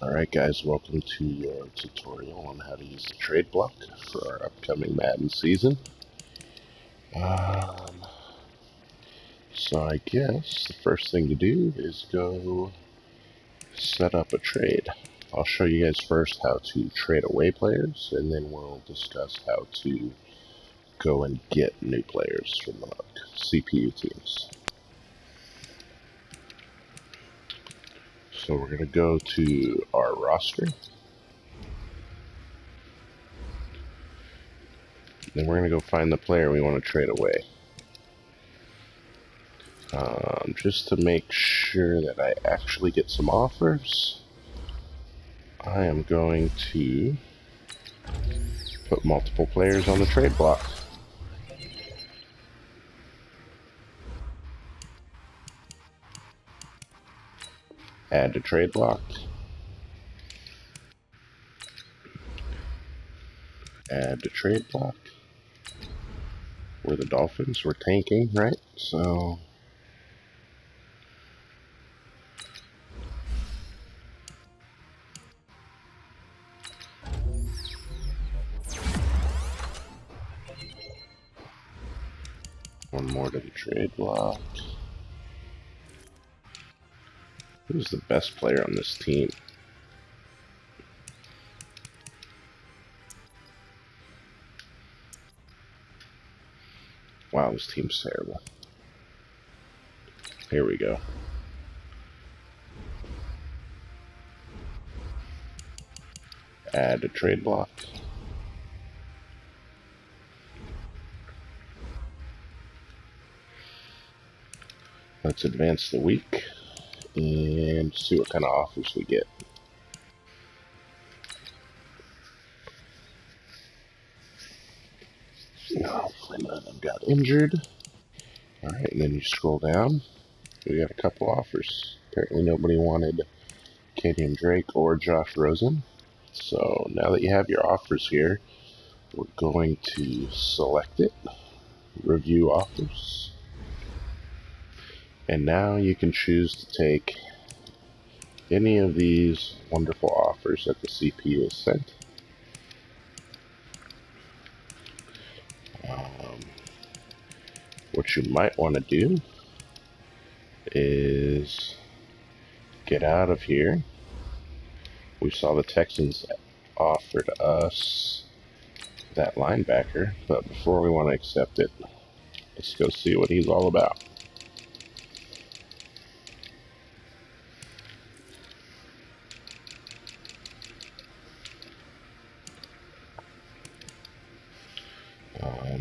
Alright guys, welcome to your tutorial on how to use the trade block for our upcoming Madden season. So I guess the first thing to do is go set up a trade. I'll show you guys first how to trade away players, and then we'll discuss how to go and get new players from the CPU teams. So we're going to go to our roster. Then we're going to go find the player we want to trade away. Just to make sure that I actually get some offers, I am going to put multiple players on the trade block. Add to trade block. Add to trade block. We're the Dolphins. We're tanking, right? So one more to the trade block. Who's the best player on this team? Wow, this team's terrible. Here we go. Add a trade block. Let's advance the week and see what kind of offers we get. Hopefully none of them got injured. Alright, and then you scroll down. We got a couple offers. Apparently nobody wanted Kenyon Drake or Josh Rosen. So now that you have your offers here, we're going to select it, review offers, and now you can choose to take any of these wonderful offers that the CPU has sent. What you might want to do is get out of here. We saw the Texans offered us that linebacker, but before we want to accept it, let's go see what he's all about.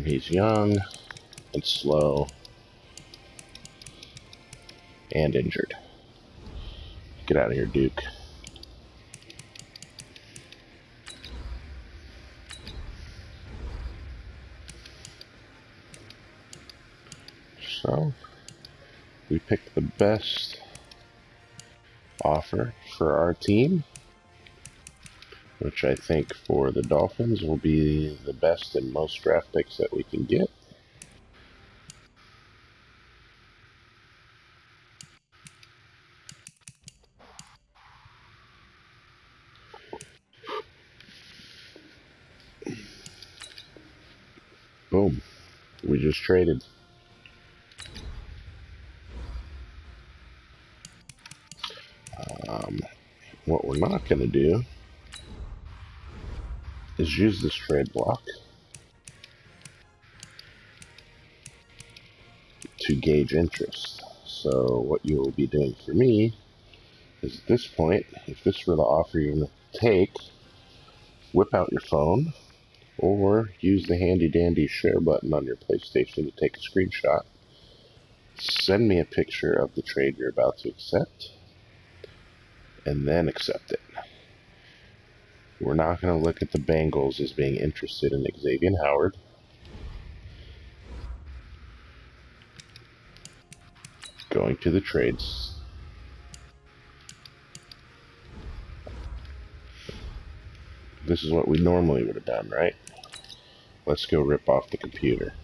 He's young and slow and injured. Get out of here, Duke. So we picked the best offer for our team, which I think for the Dolphins will be the best and most draft picks that we can get. Boom. We just traded. What we're not going to do is use this trade block to gauge interest. So what you will be doing for me is at this point, if this were the offer you're going to take, whip out your phone or use the handy dandy share button on your PlayStation to take a screenshot. Send me a picture of the trade you're about to accept, and then accept it. We're not going to look at the Bengals as being interested in Xavier Howard. Going to the trades. This is what we normally would have done, right? Let's go rip off the computer.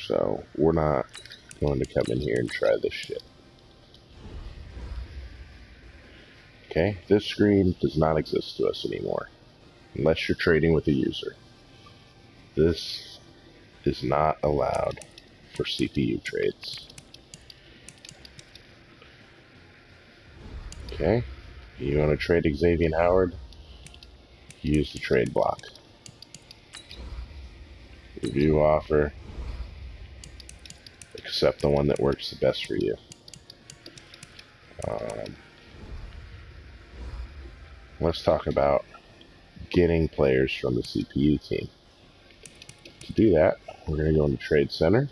So we're not going to come in here and try this shit. Okay, this screen does not exist to us anymore, unless you're trading with a user. This is not allowed for CPU trades. Okay, you want to trade Xavier Howard? Use the trade block. Review offer. Accept the one that works the best for you. Let's talk about getting players from the CPU team. To do that, we're going to go into Trade Center,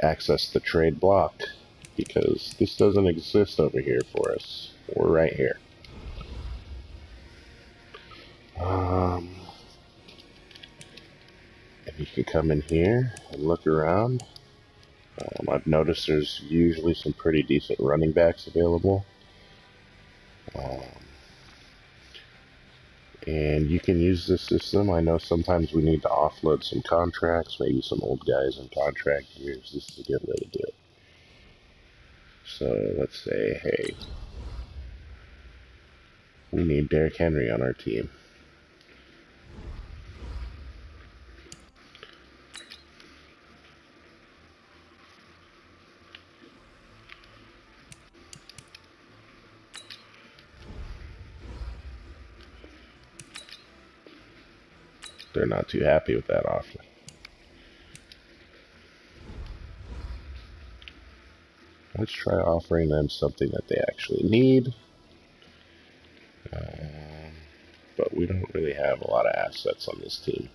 access the trade block, because this doesn't exist over here for us. We're right here. And you can come in here and look around. I've noticed there's usually some pretty decent running backs available. And you can use this system. I know sometimes we need to offload some contracts, maybe some old guys in contract years. This is a good way to do it. So let's say, hey, we need Derrick Henry on our team. They're not too happy with that offer. Let's try offering them something that they actually need. But we don't really have a lot of assets on this team.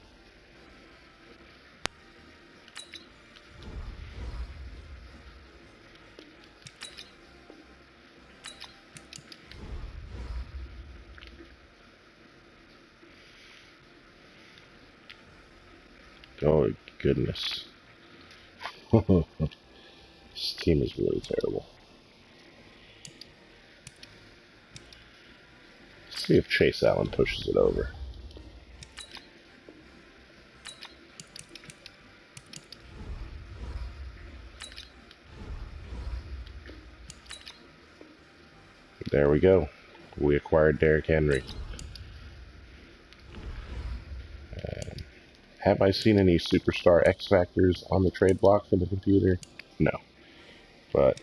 Oh, goodness. This team is really terrible. Let's see if Chase Allen pushes it over. There we go. We acquired Derrick Henry. Have I seen any superstar X factors on the trade block for the computer? No. But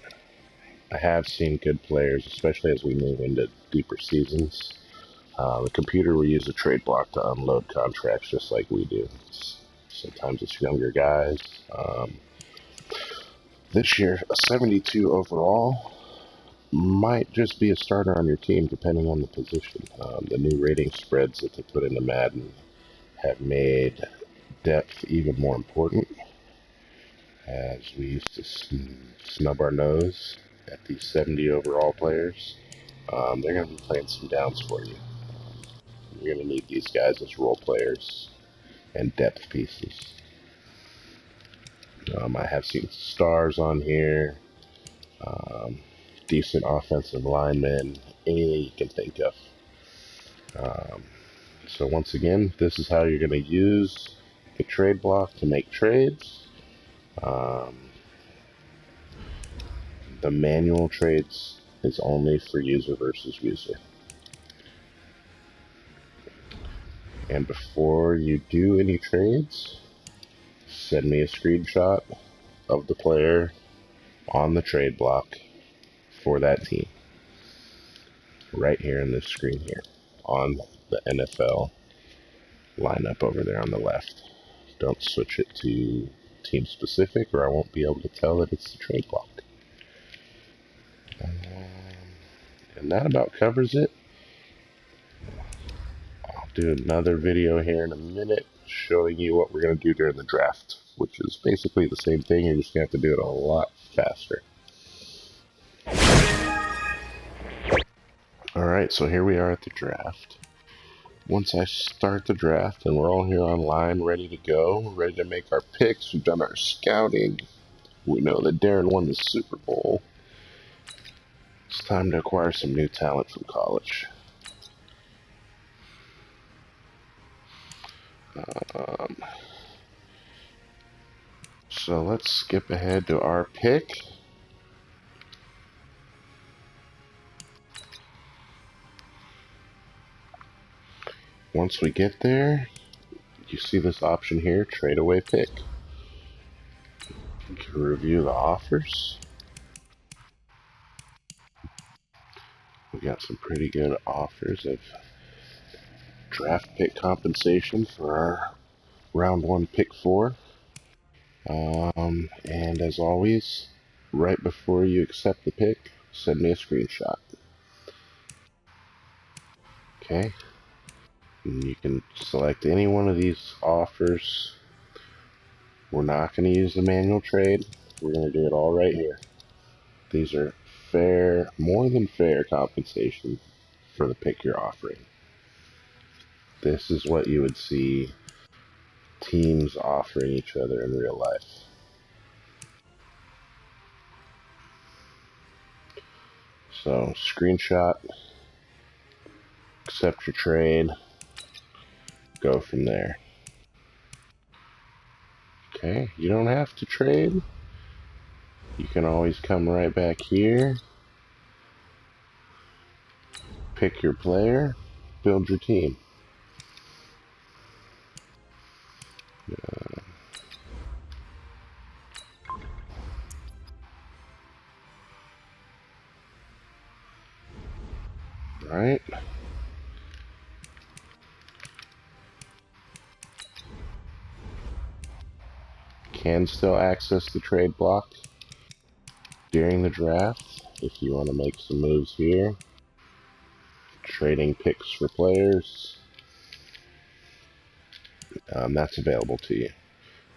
I have seen good players, especially as we move into deeper seasons. The computer will use a trade block to unload contracts just like we do. Sometimes it's younger guys. This year, a 72 overall might just be a starter on your team depending on the position. The new rating spreads that they put into Madden have made depth even more important, as we used to snub our nose at these 70 overall players. They're going to be playing some downs for you. You're going to need these guys as role players and depth pieces. I have seen stars on here, decent offensive linemen, anything you can think of. So once again, this is how you're going to use the trade block to make trades. The manual trades is only for user versus user. And before you do any trades, send me a screenshot of the player on the trade block for that team. Right here in this screen here, on the NFL lineup over there on the left. Don't switch it to team specific, or I won't be able to tell that it's the trade block. And that about covers it. I'll do another video here in a minute showing you what we're going to do during the draft, which is basically the same thing. You're just going to have to do it a lot faster. Alright, so here we are at the draft. Once I start the draft and we're all here online ready to go, ready to make our picks, we've done our scouting, we know that Darren won the Super Bowl, it's time to acquire some new talent from college. So let's skip ahead to our pick. Once we get there, you see this option here, trade away pick. You can review the offers. We got some pretty good offers of draft pick compensation for our round 1 pick 4. And as always, right before you accept the pick, send me a screenshot. Okay, and you can select any one of these offers. We're not going to use the manual trade. We're going to do it all right here. These are fair, more than fair compensation for the pick you're offering. This is what you would see teams offering each other in real life. So, screenshot, accept your trade, go from there. Okay, you don't have to trade. You can always come right back here, pick your player, build your team. Alright. Can still access the trade block during the draft if you want to make some moves here. Trading picks for players. That's available to you.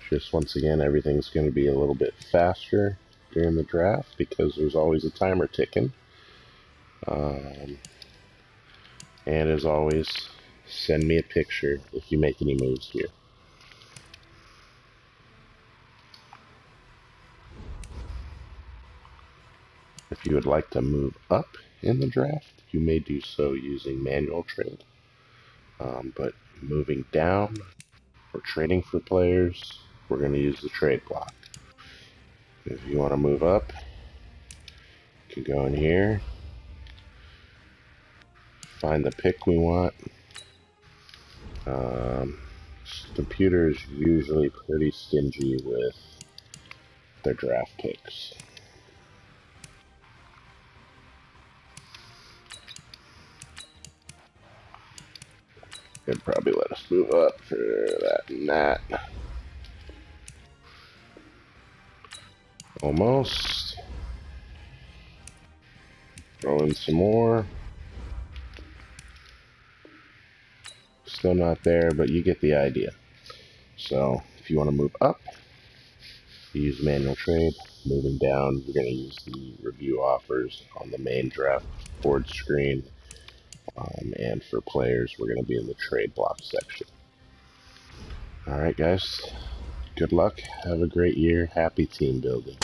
Just once again, everything's going to be a little bit faster during the draft because there's always a timer ticking. And as always, send me a picture if you make any moves here. If you would like to move up in the draft, you may do so using manual trade. But moving down or trading for players, we're going to use the trade block. If you want to move up, you can go in here, find the pick we want. Computer is usually pretty stingy with their draft picks. They'd probably let us move up for that and that. Almost. Throw in some more. Still not there, but you get the idea. So, if you want to move up, you use manual trade. Moving down, we're going to use the review offers on the main draft board screen. And for players, we're going to be in the trade block section. Alright guys, good luck, have a great year, happy team building.